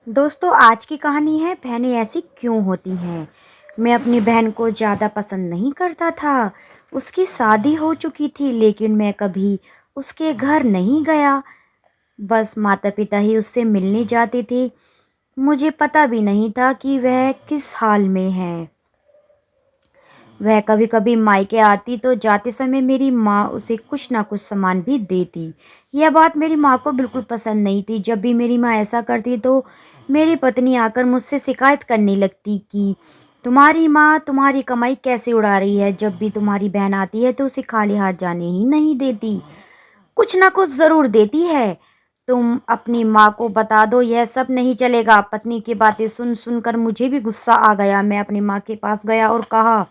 दोस्तों, आज की कहानी है बहनें ऐसी क्यों होती हैं। मैं अपनी बहन को ज़्यादा पसंद नहीं करता था। उसकी शादी हो चुकी थी लेकिन मैं कभी उसके घर नहीं गया। बस माता पिता ही उससे मिलने जाते थे। मुझे पता भी नहीं था कि वह किस हाल में है। वह कभी कभी मायके आती तो जाते समय मेरी माँ उसे कुछ ना कुछ सामान भी देती। यह बात मेरी माँ को बिल्कुल पसंद नहीं थी। जब भी मेरी माँ ऐसा करती तो मेरी पत्नी आकर मुझसे शिकायत करने लगती कि तुम्हारी माँ तुम्हारी कमाई कैसे उड़ा रही है। जब भी तुम्हारी बहन आती है तो उसे खाली हाथ जाने ही नहीं देती, कुछ ना कुछ जरूर देती है। तुम अपनी माँ को बता दो, यह सब नहीं चलेगा। पत्नी की बातें सुन सुनकर मुझे भी गुस्सा आ गया। मैं अपनी माँ के पास गया और कहा,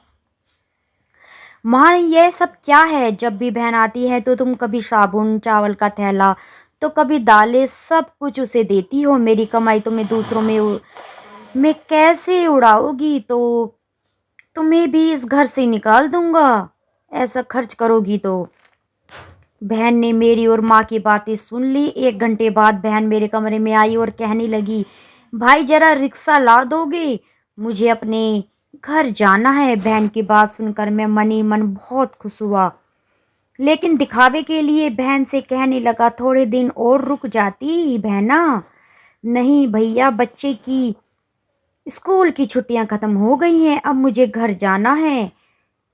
माँ ये सब क्या है। जब भी बहन आती है तो तुम कभी साबुन चावल का थैला तो कभी दालें सब कुछ उसे देती हो। मेरी कमाई तुम्हें दूसरों में कैसे उड़ाओगी तो तुम्हें भी इस घर से निकाल दूंगा, ऐसा खर्च करोगी तो। बहन ने मेरी और माँ की बातें सुन ली। 1 घंटे बाद बहन मेरे कमरे में आई और कहने लगी, भाई जरा रिक्शा ला दोगे, मुझे अपने घर जाना है। बहन की बात सुनकर मैं मन ही मन बहुत खुश हुआ, लेकिन दिखावे के लिए बहन से कहने लगा, थोड़े दिन और रुक जाती बहना। नहीं भैया, बच्चे की स्कूल की छुट्टियां खत्म हो गई हैं, अब मुझे घर जाना है।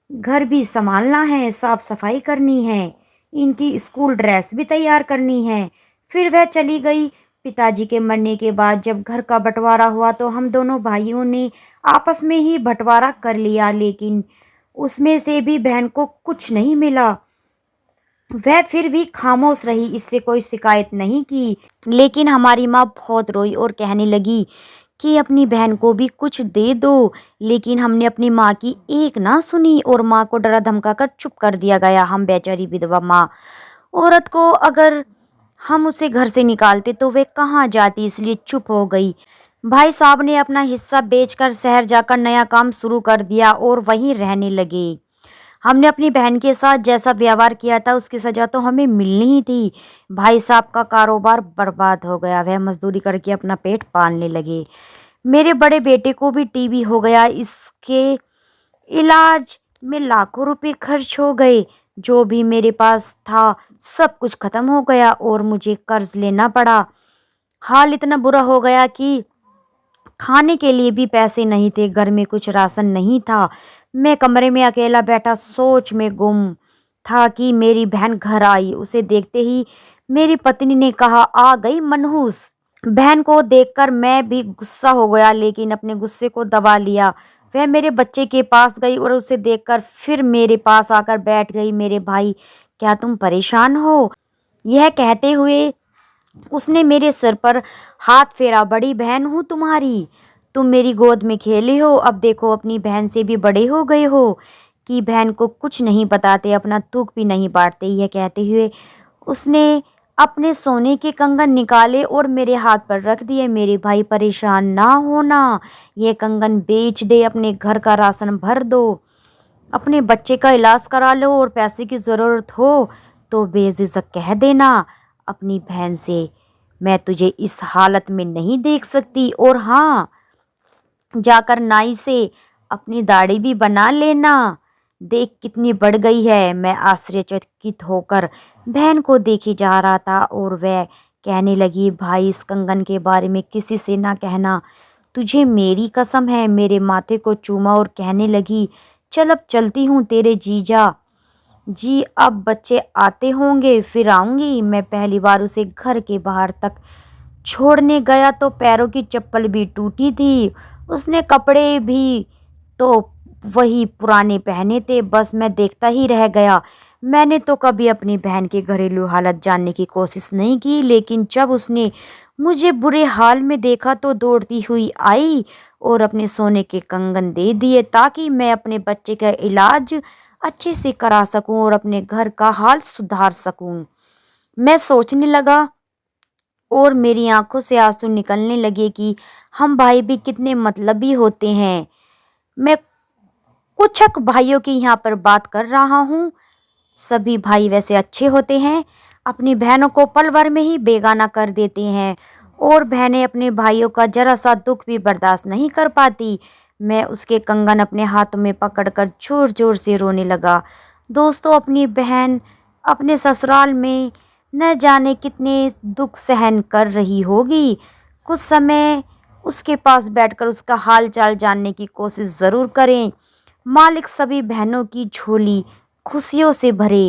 घर भी संभालना है, साफ सफाई करनी है, इनकी स्कूल ड्रेस भी तैयार करनी है। फिर वह चली गई। पिताजी के मरने के बाद जब घर का बंटवारा हुआ तो हम दोनों भाइयों ने आपस में ही बंटवारा कर लिया, लेकिन उसमें से भी बहन को कुछ नहीं मिला। वह फिर भी खामोश रही, इससे कोई शिकायत नहीं की। लेकिन हमारी माँ बहुत रोई और कहने लगी कि अपनी बहन को भी कुछ दे दो। लेकिन हमने अपनी माँ की एक ना सुनी और माँ को डरा धमका कर चुप कर दिया गया। हम बेचारी विधवा माँ औरत को अगर हम उसे घर से निकालते तो वे कहाँ जाती, इसलिए चुप हो गई। भाई साहब ने अपना हिस्सा बेचकर शहर जाकर नया काम शुरू कर दिया और वहीं रहने लगे। हमने अपनी बहन के साथ जैसा व्यवहार किया था उसकी सजा तो हमें मिलनी ही थी। भाई साहब का कारोबार बर्बाद हो गया, वह मजदूरी करके अपना पेट पालने लगे। मेरे बड़े बेटे को भी टीबी हो गया, इसके इलाज में लाखों रुपए खर्च हो गए। जो भी मेरे पास था सब कुछ खत्म हो गया और मुझे कर्ज लेना पड़ा। हाल इतना बुरा हो गया कि खाने के लिए भी पैसे नहीं थे, घर में कुछ राशन नहीं था। मैं कमरे में अकेला बैठा सोच में गुम था कि मेरी बहन घर आई। उसे देखते ही मेरी पत्नी ने कहा, आ गई मनहूस। बहन को देखकर मैं भी गुस्सा हो गया, लेकिन अपने गुस्से को दबा लिया। वह मेरे बच्चे के पास गई और उसे देखकर फिर मेरे पास आकर बैठ गई। मेरे भाई, क्या तुम परेशान हो? यह कहते हुए उसने मेरे सिर पर हाथ फेरा। बड़ी बहन हूँ तुम्हारी, तुम मेरी गोद में खेले हो, अब देखो अपनी बहन से भी बड़े हो गए हो कि बहन को कुछ नहीं बताते, अपना दुख भी नहीं बांटते। यह कहते हुए उसने अपने सोने के कंगन निकाले और मेरे हाथ पर रख दिए। मेरे भाई, परेशान ना होना, ये कंगन बेच दे, अपने घर का राशन भर दो, अपने बच्चे का इलाज करा लो और पैसे की ज़रूरत हो तो बेझिझक कह देना अपनी बहन से, मैं तुझे इस हालत में नहीं देख सकती। और हाँ, जाकर नाई से अपनी दाढ़ी भी बना लेना, देख कितनी बढ़ गई है। मैं आश्चर्यचकित होकर बहन को देखे जा रहा था और वह कहने लगी, भाई इस कंगन के बारे में किसी से ना कहना, तुझे मेरी कसम है। मेरे माथे को चूमा और कहने लगी, चल अब चलती हूँ, तेरे जीजा जी अब बच्चे आते होंगे फिर आऊंगी। मैं पहली बार उसे घर के बाहर तक छोड़ने गया तो पैरों की चप्पल भी टूटी थी, उसने कपड़े भी तो वही पुराने पहने थे। बस मैं देखता ही रह गया। मैंने तो कभी अपनी बहन की घरेलू हालत जानने की कोशिश नहीं की, लेकिन जब उसने मुझे बुरे हाल में देखा तो दौड़ती हुई आई और अपने सोने के कंगन दे दिए ताकि मैं अपने बच्चे का इलाज अच्छे से करा सकूं और अपने घर का हाल सुधार सकूं। मैं सोचने लगा और मेरी आंखों से आंसू निकलने लगे कि हम भाई भी कितने मतलबी होते हैं। मैं कुछक भाइयों की यहाँ पर बात कर रहा हूँ। सभी भाई वैसे अच्छे होते हैं, अपनी बहनों को पल भर में ही बेगाना कर देते हैं और बहनें अपने भाइयों का जरा सा दुख भी बर्दाश्त नहीं कर पाती। मैं उसके कंगन अपने हाथों में पकड़कर जोर जोर से रोने लगा। दोस्तों, अपनी बहन अपने ससुराल में न जाने कितने दुख सहन कर रही होगी। कुछ समय उसके पास बैठकर उसका हाल चाल जानने की कोशिश ज़रूर करें। मालिक सभी बहनों की झोली खुशियों से भरे।